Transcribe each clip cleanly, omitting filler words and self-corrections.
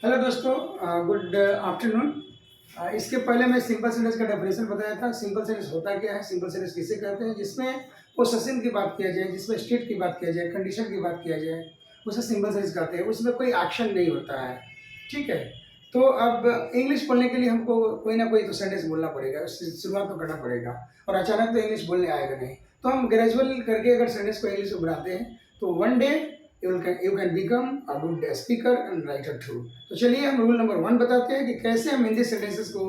Hello दोस्तों, good afternoon. इसके पहले मैं सिंपल सेंटेंस का डेफिनेशन बताया था। सिंपल सेंटेंस होता क्या है, सिंपल सेंटेंस किसे कहते हैं? जिसमें पोसेशन की बात किया जाए, जिसमें स्टेट की बात किया जाए, कंडीशन की बात किया जाए, उसे सिंपल सेंटेंस कहते हैं। उसमें कोई एक्शन नहीं होता है, ठीक है। तो अब इंग्लिश बोलने के लिए हमको कोई ना कोई तो सेंटेंस बोलना पड़ेगा, उससे शुरुआत तो करना पड़ेगा। और अचानक तो इंग्लिश बोलने आएगा नहीं, तो हम ग्रेजुअल करके अगर सेंटेंस को इंग्लिश में बनाते हैं तो one day you can become a good speaker and writer too। तो चलिए हम रूल नंबर 1 बताते हैं कि कैसे हम हिंदी सेंटेंसेस को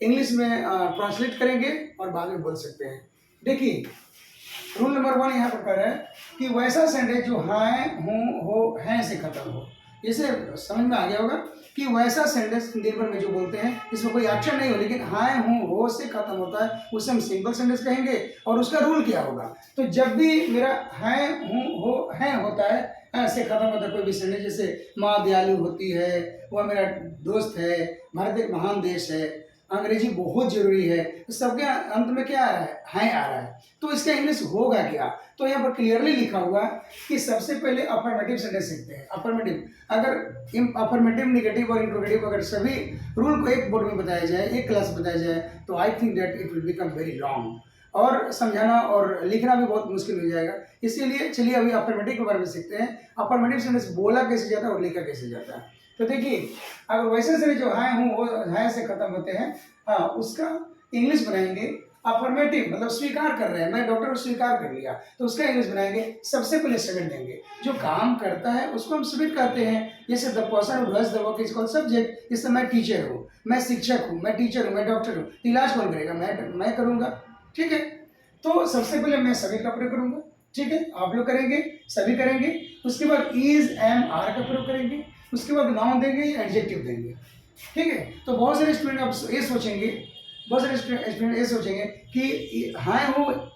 इंग्लिश में ट्रांसलेट करेंगे और बाद में बोल सकते हैं। देखिए, रूल नंबर 1 यहाँ पर कह रहा है कि वैसा सेंटेंस जो है, हूँ, हो, हैं से खत्म हो। इसे समझ में आ गया होगा कि वैसा सेंटेंस दिन भर में जो बोलते हैं इसमें कोई एक्शन नहीं हो, लेकिन हाय, हूँ, हो से खत्म होता है, उसे हम सिंपल सेंटेंस कहेंगे। और उसका रूल क्या होगा? तो जब भी मेरा है, हूँ, हो, है होता है, ऐसे खत्म होता है कोई भी सेंटेंस, जैसे माँ दयालु होती है, वह मेरा दोस्त है, भारत एक महान देश है, अंग्रेजी बहुत जरूरी है, तो सबके अंत में क्या आ रहा है आ रहा है। तो इसका इंग्लिश होगा क्या? तो यहाँ पर क्लियरली लिखा हुआ है कि सबसे पहले अफर्मेटिव सेंटेंस सीखते हैं। अफर्मेटिव, अगर अफर्मेटिव, नेगेटिव और इंट्रोगेटिव अगर सभी रूल को एक बोर्ड में बताया जाए, एक क्लास में बताया जाए, तो I think that it will become very long और समझाना और लिखना भी बहुत मुश्किल हो जाएगा। इसीलिए चलिए अभी अफर्मेटिव के बारे में सीखते हैं। अफर्मेटिव सेंटेंस बोला कैसे जाता है और लिखा कैसे जाता है। तो देखिए, अगर वैसे से जो है, हूँ, वो है से खत्म होते हैं, उसका इंग्लिश बनाएंगे अफर्मेटिव, मतलब स्वीकार कर रहे हैं, मैं डॉक्टर को स्वीकार कर लिया, तो उसका इंग्लिश बनाएंगे। सबसे पहले सब्जेक्ट देंगे, जो काम करता है उसको हम सब्जेक्ट कहते हैं। जैसे the person who does the work is called subject. जैसे मैं टीचर हूँ, मैं शिक्षक हूँ, मैं टीचर हूँ, मैं डॉक्टर हूँ, इलाज कौन करेगा? मैं करूँगा, ठीक है। तो सबसे पहले मैं सभी का प्रयोग करूँगा, ठीक है, आप लोग करेंगे, सभी करेंगे। उसके बाद इज, एम, आर का प्रयोग करेंगे। उसके बाद नाउन देंगे या एडजेक्टिव देंगे, ठीक है। तो बहुत सारे स्टूडेंट अब ये सोचेंगे, बहुत सारे स्टूडेंट ये सोचेंगे कि हाँ,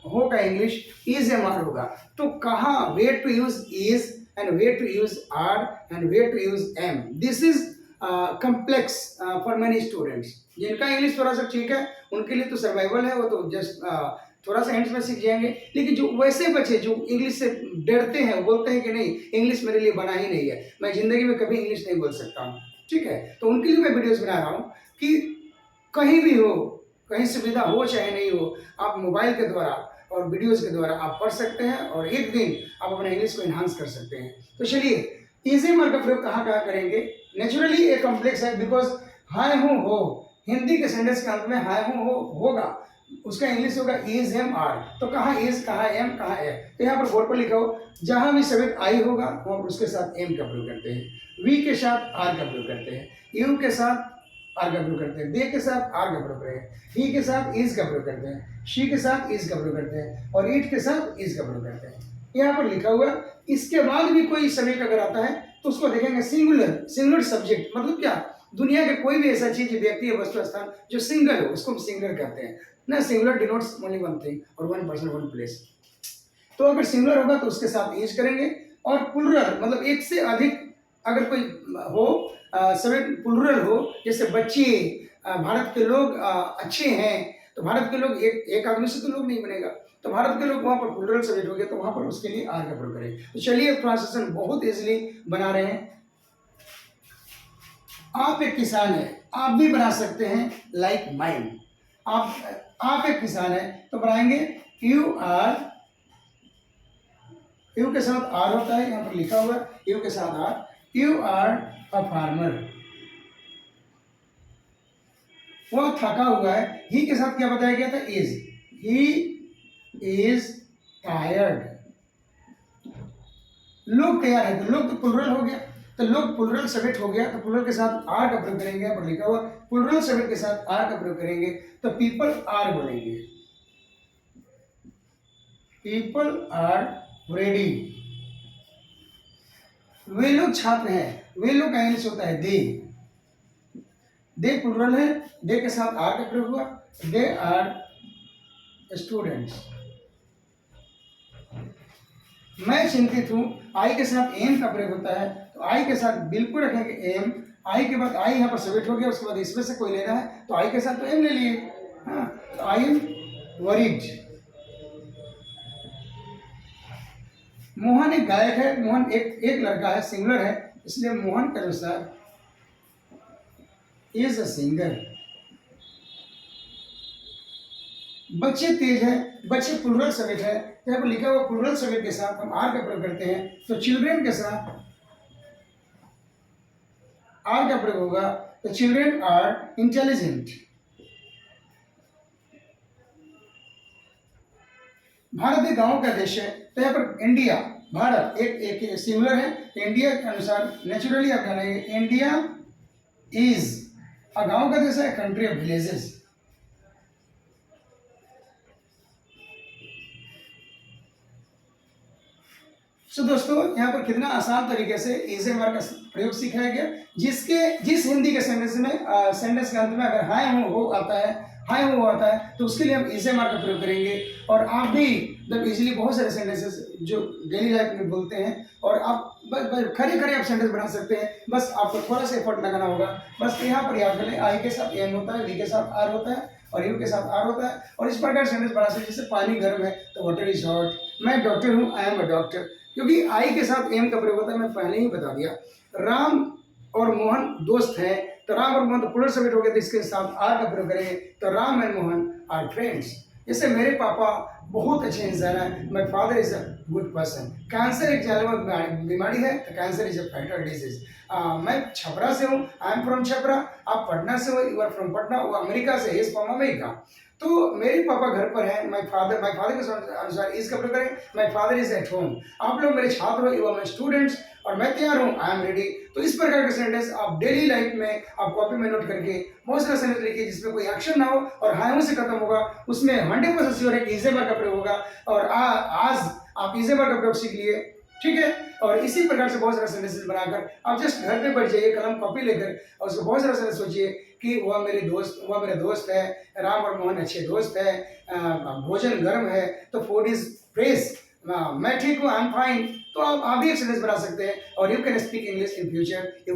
हो का इंग्लिश इज, एम, आर होगा, तो कहाँ, where to use is and where to use are and where to use am. This is complex for many students. जिनका इंग्लिश थोड़ा सा ठीक है उनके लिए तो सर्वाइवल है, वो तो जस्ट थोड़ा सा हैंड्स में सीख जाएंगे। लेकिन जो वैसे बच्चे जो इंग्लिश से डरते हैं, बोलते हैं कि नहीं, इंग्लिश मेरे लिए बना ही नहीं है, मैं जिंदगी में कभी इंग्लिश नहीं बोल सकता हूँ, ठीक है, तो उनके लिए मैं वीडियोस बना रहा हूँ कि कहीं भी हो, कहीं सुविधा हो चाहे नहीं हो, आप मोबाइल के द्वारा और वीडियोस के द्वारा आप पढ़ सकते हैं और एक दिन आप अपने इंग्लिश को इन्हांस कर सकते हैं। तो चलिए, इजी मार्क का प्रयोग कहाँ करेंगे? नेचुरली एक कॉम्प्लेक्स है, बिकॉज हाय, हूँ, हो, हिंदी के सेंटेंस के अंत में हाय, हूँ, हो होगा, उसका इंग्लिश होगा इज, एम, आर। तो कहाँ इज, कहाँ एम, कहाँ ए? तो यहाँ पर बोर्ड पर लिखा हो, जहां भी सब्जेक्ट आई होगा वहां पर उसके साथ एम का प्रयोग करते हैं, वी के साथ आर का प्रयोग करते हैं, यू के साथ आर का प्रयोग करते हैं, दे के साथ आर का प्रयोग करते हैं, ही के साथ इज का प्रयोग करते हैं, शी के साथ इज का प्रयोग करते हैं और इट के साथ इज का प्रयोग करते हैं। यहाँ पर लिखा हुआ। इसके बाद भी कोई सब्जेक्ट अगर आता है तो उसको देखेंगे सिंगुलर सब्जेक्ट। मतलब क्या? दुनिया के कोई भी ऐसा चीज, व्यक्ति या वस्तु, स्थान जो सिंगल हो उसको हम सिंगुलर कहते हैं ना। Singular denotes only one thing और वन पर्सन, वन प्लेस। तो अगर सिंगुलर होगा तो उसके साथ इज करेंगे। और प्लुरल मतलब एक से अधिक अगर कोई हो, सब्जेक्ट प्लुरल हो, जैसे बच्चे, भारत के लोग अच्छे हैं, तो भारत के लोग एक आदमी से तो लोग नहीं बनेगा, तो भारत के लोग वहां पर प्लुरल सब्जेक्ट हो गया, तो वहां पर उसके लिए आर का प्रयोग करें। तो चलिए, ट्रांसलेशन बहुत इजीली बना रहे हैं। आप एक किसान है, आप भी बना सकते हैं लाइक माइंड। आप एक किसान है तो बनाएंगे यू आर, यू के साथ आर होता है, यहां पर लिखा हुआ यू के साथ are, you are a farmer. वह थका हुआ है, ही के साथ क्या बताया गया था? Is, he is tired. लोग तैयार है, तो लोग तो प्लुरल हो गया, तो लोग प्लुरल सब्जेक्ट हो गया, तो प्लुरल के साथ आर का प्रयोग करेंगे। यहाँ पर लिखा हुआ प्लुरल सब्जेक्ट के साथ आर का प्रयोग करेंगे, तो पीपल आर बोलेंगे, पीपल आर रेडी। वे लोग छात्र हैं, वे लोग का इंग्लिश होता है दे प्लुरल है, दे के साथ आर का प्रयोग हुआ, दे आर स्टूडेंट्स। मैं चिंतित हूं, आई के साथ एम का प्रयोग होता है, तो आई के साथ बिल्कुल रखेंगे एम। आई के बाद आई यहाँ पर सब्जेक्ट हो गया, उसके बाद इसमें से कोई लेना है तो आई के साथ तो एम ले लिए। हाँ, तो आई एम वरीड। मोहन एक गायक है, मोहन एक लड़का है, सिंगुलर है, इसलिए मोहन के अनुसार इज अ सिंगर। बच्चे तेज है, बच्चे प्लूरल सब्जेक्ट है, यहाँ पर लिखा हुआ प्लूरल सब्जेक्ट के साथ हम आर का प्रयोग करते हैं, तो चिल्ड्रेन के साथ आर का प्रयोग होगा, तो चिल्ड्रेन आर इंटेलिजेंट। भारत एक गांव का देश है, तो यहाँ पर इंडिया, भारत एक सिंगुलर है, तो इंडिया के अनुसार नेचुरली आप जानेंगे इंडिया इज अ गांव का देश है, कंट्री ऑफ विलेजेस। सो दोस्तों यहाँ पर कितना आसान तरीके से इज एम आर का प्रयोग सिखाया गया, जिस हिंदी के सेंटेंस में सेंटेंस के अंत में अगर हाय हो आता है, हाय हो आता है, तो उसके लिए हम इज एम आर का प्रयोग करेंगे। और आप भी जब इजीली बहुत सारे सेंटेंसेस जो डेली लाइफ में बोलते हैं, और आप खड़े खड़े आप सेंटेंस बना सकते हैं, बस आपको थोड़ा सा एफर्ट लगाना होगा। बस यहाँ पर याद करें, आई के साथ एम होता है, वी के साथ आर होता है, और यू के साथ आर होता है, और इस प्रकार सेंटेंस बना सकते हैं। जैसे पानी गर्म है तो वाटर इज हॉट, मैं डॉक्टर हूँ, आई एम अ डॉक्टर, क्योंकि आई के साथ एम का प्रयोग होता है, मैं पहले ही बता दिया। राम और मोहन दोस्त हैं, तो राम और मोहन तो प्लूरल सब्जेक्ट हो गया, तो इसके साथ आर का प्रयोग करेंगे, तो Ram and Mohan are friends. जैसे मेरे पापा बहुत अच्छे इंसान है, my father is a good person. Cancer एक जानलेवा बीमारी है, तो cancer is a fatal disease. मैं छपरा से हूँ, आई एम फ्रॉम छपरा। आप पटना से हो, यू आर फ्रॉम पटना। वो अमेरिका से, इज फ्रॉम अमेरिका। तो मेरे पापा घर पर हैं, माई फादर के अनुसार इसका प्रयोग करें, माई फादर इज एट होम। आप लोग मेरे छात्र हो, यू आर माई स्टूडेंट्स, और मैं तैयार हूँ, आई एम रेडी। तो इस प्रकार के सेंटेंस आप डेली लाइफ में आप कॉपी में नोट करके बहुत सारा सेंटेंस लिखिए जिसमें कोई एक्शन ना हो और हायों से खत्म होगा, उसमें 100% श्योर है कि इज एम आर का प्रयोग होगा। और आज आप इज एम आर का प्रयोग सीख लिए, ठीक है। और इसी प्रकार से बहुत सारा सेंटेंसेस बनाकर आप जस्ट घर पे बैठ जाइए, कलम कॉपी लेकर, और उसको बहुत सारा सेंटेंस सोचिए कि वह मेरा दोस्त है, राम और मोहन अच्छे दोस्त है, भोजन गर्म है, तो फूड इज फ्रेश, मैं ठीक हूँ, आई एम फाइन। तो आप भी एक सेंटेंस बना सकते हैं, और you can speak English in future, you